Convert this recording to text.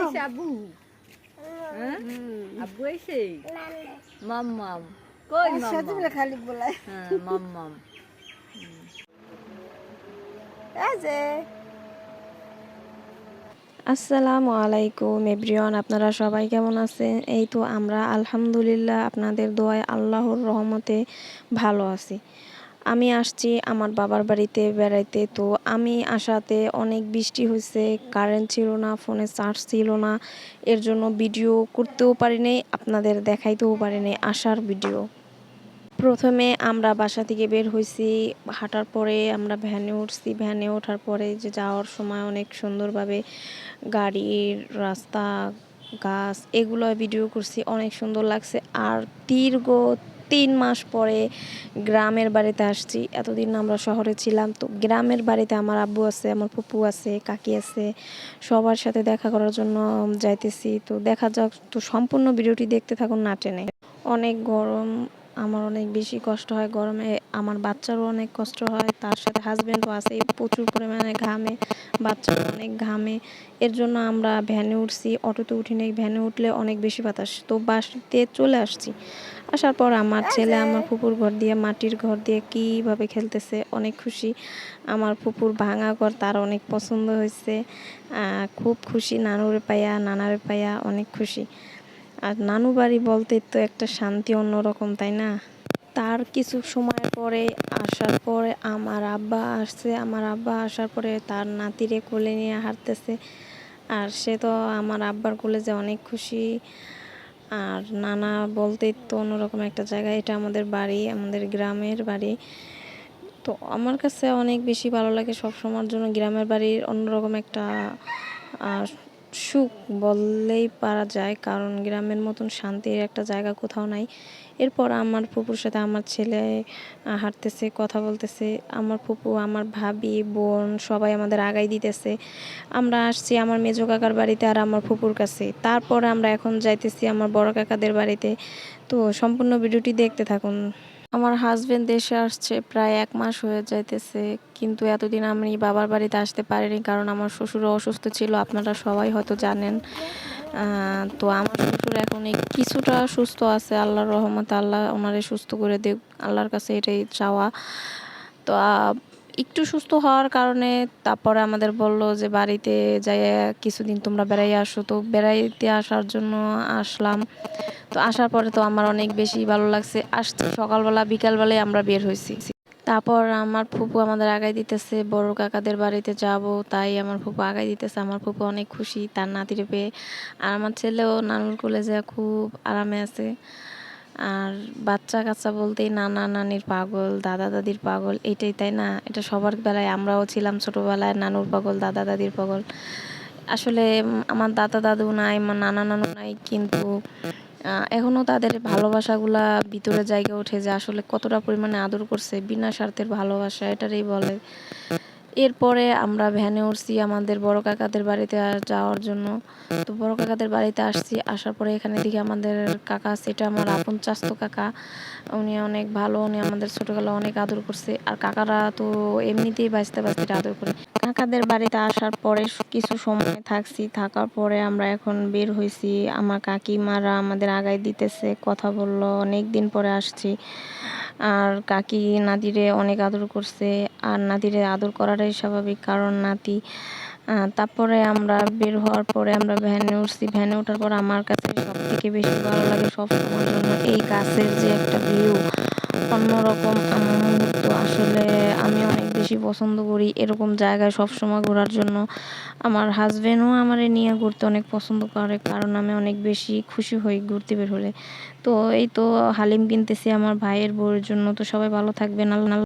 এসে আব্বু হ্যাঁ আব্বু এসে মাম্মাম কই মাম্মাম খালি বলাই হ্যাঁ মাম্মাম আসসালামু আলাইকুম এভরিওয়ান, আপনারা সবাই কেমন আছেন? এই তো আমরা আলহামদুলিল্লাহ আপনাদের দোয়ায় আল্লাহর রহমতে ভালো আছি। আমি আসছি আমার বাবার বাড়িতে বেড়াইতে। তো আমি আসাতে অনেক বৃষ্টি হয়েছে, কারেন্ট ছিল না, ফোনে চার্জ ছিল না, এর জন্য ভিডিও করতেও পারিনি, আপনাদের দেখাইতেও পারিনি আসার ভিডিও। প্রথমে আমরা বাসা থেকে বের হয়েছি, হাঁটার পরে আমরা ভ্যানে উঠছি। ভ্যানে ওঠার পরে যে যাওয়ার সময় অনেক সুন্দরভাবে গাড়ির রাস্তা, গাছ এগুলো ভিডিও করছি, অনেক সুন্দর লাগছে। আর দীর্ঘ 3 মাস পরে গ্রামের বাড়িতে আসছি। এতদিন আমরা শহরে ছিলাম, তো গ্রামের বাড়িতে আমার আব্বু আছে, আমার ফুপু আছে, কাকি আছে, সবার সাথে দেখা করার জন্য যাইতেছি। তো দেখা যাক, তো সম্পূর্ণ ভিডিওটি দেখতে থাকুন না টেনে। অনেক গরম, আমার অনেক বেশি কষ্ট হয় গরমে, আমার বাচ্চারও অনেক কষ্ট হয়, তার সাথে হাজব্যান্ডও আছে, প্রচুর পরিমাণে ঘামে, বাচ্চারও অনেক ঘামে। এর জন্য আমরা ভ্যানে উঠছি, অটোতে উঠি নাই, ভ্যানে উঠলে অনেক বেশি বাতাস। তো বাসতে চলে আসছি। আসার পর আমার ছেলে আমার ফুপুর ঘর দিয়ে, মাটির ঘর দিয়ে কীভাবে খেলতেছে, অনেক খুশি। আমার ফুপুর ভাঙা ঘর তার অনেক পছন্দ হয়েছে, খুব খুশি। নানুরে পাইয়া, নানারে পাইয়া অনেক খুশি। আর নানু বাড়ি বলতে তো একটা শান্তি অন্যরকম, তাই না? তার কিছু সময় পরে আসার পরে আমার আব্বা আসছে। আমার আব্বা আসার পরে তার নাতিরে কোলে নিয়ে হাঁটতেছে, আর সে তো আমার আব্বার কোলে যে অনেক খুশি। আর নানা বলতেই তো অন্যরকম একটা জায়গা, এটা আমাদের বাড়ি, আমাদের গ্রামের বাড়ি। তো আমার কাছে অনেক বেশি ভালো লাগে সব সময়ের জন্য গ্রামের বাড়ির অন্যরকম একটা সুখ বললেই পারা যায়, কারণ গ্রামের মতন শান্তির একটা জায়গা কোথাও নাই। এরপর আমার ফুপুর সাথে আমার ছেলে হাঁটতেছে, কথা বলতেছে। আমার ফুপু, আমার ভাবি, বোন সবাই আমাদের আগাই দিতেছে। আমরা আসছি আমার মেজো কাকার বাড়িতে আর আমার ফুপুর কাছে। তারপরে আমরা এখন যাইতেছি আমার বড় কাকাদের বাড়িতে। তো সম্পূর্ণ ভিডিওটি দেখতে থাকুন। আমার হাজবেন্ড দেশে আসছে প্রায় 1 মাস হয়ে যাইতেছে, কিন্তু এতদিন আমি বাবার বাড়িতে আসতে পারিনি, কারণ আমার শ্বশুরও অসুস্থ ছিল, আপনারা সবাই হয়তো জানেন। তো আমার শ্বশুর এখন কিছুটা সুস্থ আছে, আল্লাহর রহমতে। আল্লাহ ওনারে সুস্থ করে দেখ, আল্লাহর কাছে এটাই চাওয়া। তো একটু সুস্থ হওয়ার কারণে তারপরে আমাদের বলল যে বাড়িতে যাই কিছুদিন তোমরা বেড়াই আসো। তো বেড়াইতে আসার জন্য আসলাম। তো আসার পরে তো আমার অনেক বেশি ভালো লাগছে। আসছি সকালবেলা, বিকালবেলায় আমরা বের হয়েছি। তারপর আমার ফুপু আমাদের আগাই দিতেছে, বড় কাকাদের বাড়িতে যাব, তাই আমার ফুপু আগাই দিতেছে। আমার ফুপু অনেক খুশি তার নাতিরে পেয়ে। আর আমার ছেলেও নানুর কোলে যে খুব আরামে আছে। আর বাচ্চা কাচ্চা বলতেই নানা নানির পাগল, দাদা দাদির পাগল, এটাই, তাই না? এটা সবার বেলায়, আমরাও ছিলাম ছোটবেলায় নানুর পাগল, দাদা দাদির পাগল। আসলে আমার দাদা দাদু নাই, আমার নানা নানু নাই, কিন্তু এখনও তাদের ভালোবাসাগুলা ভিতরে জায়গা ওঠে যে আসলে কতটা পরিমাণে আদর করছে, বিনা স্বার্থের ভালোবাসা এটারই বলে। এরপরে আমরা ভ্যানে উঠছি আমাদের বড় কাকাদের বাড়িতে যাওয়ার জন্য। তো বড় কাকাদের বাড়িতে আসছি, আসার পরে এখানে দেখি আমাদের কাকা আছে, এটা আমার আপন চাস্তো কাকা। উনি অনেক ভালো, উনি আমাদের ছোটবেলা অনেক আদর করছে। আর কাকারা তো এমনিতেই বাঁচতে বাঁচতে আদর করে। কাকাদের বাড়িতে আসার পরে কিছু সময় থাকছি, থাকার পরে আমরা এখন বের হয়েছি। আমার কাকিমারা আমাদের আগায় দিতেছে, কথা বললো, অনেক দিন পরে আসছি। আর কাকি নাতিরে অনেক আদর করছে, আর নাতিরে আদর করাটাই স্বাভাবিক, কারণ নাতি। তারপরে আমরা বের হওয়ার পরে আমরা ভ্যানে উঠছি। ভ্যানে ওঠার পর আমার কাছে সব থেকে বেশি ভালো লাগে সব সময়ের জন্য এই গাছের যে একটা ভিউ, অন্যরকম মুহূর্ত। আসলে আমি অনেক বেশি পছন্দ করি এরকম জায়গায় সবসময় ঘোরার জন্য। আমার হাজবেন্ডও আমারে নিয়ে ঘুরতে অনেক পছন্দ করে, কারণ আমি অনেক বেশি খুশি হই ঘুরতে বের হলে। তো এই তো হালিম কিনতেছি আমার ভাইয়ের বউয়ের জন্য। তো সবাই ভালো থাকবেন। আল্লাহ।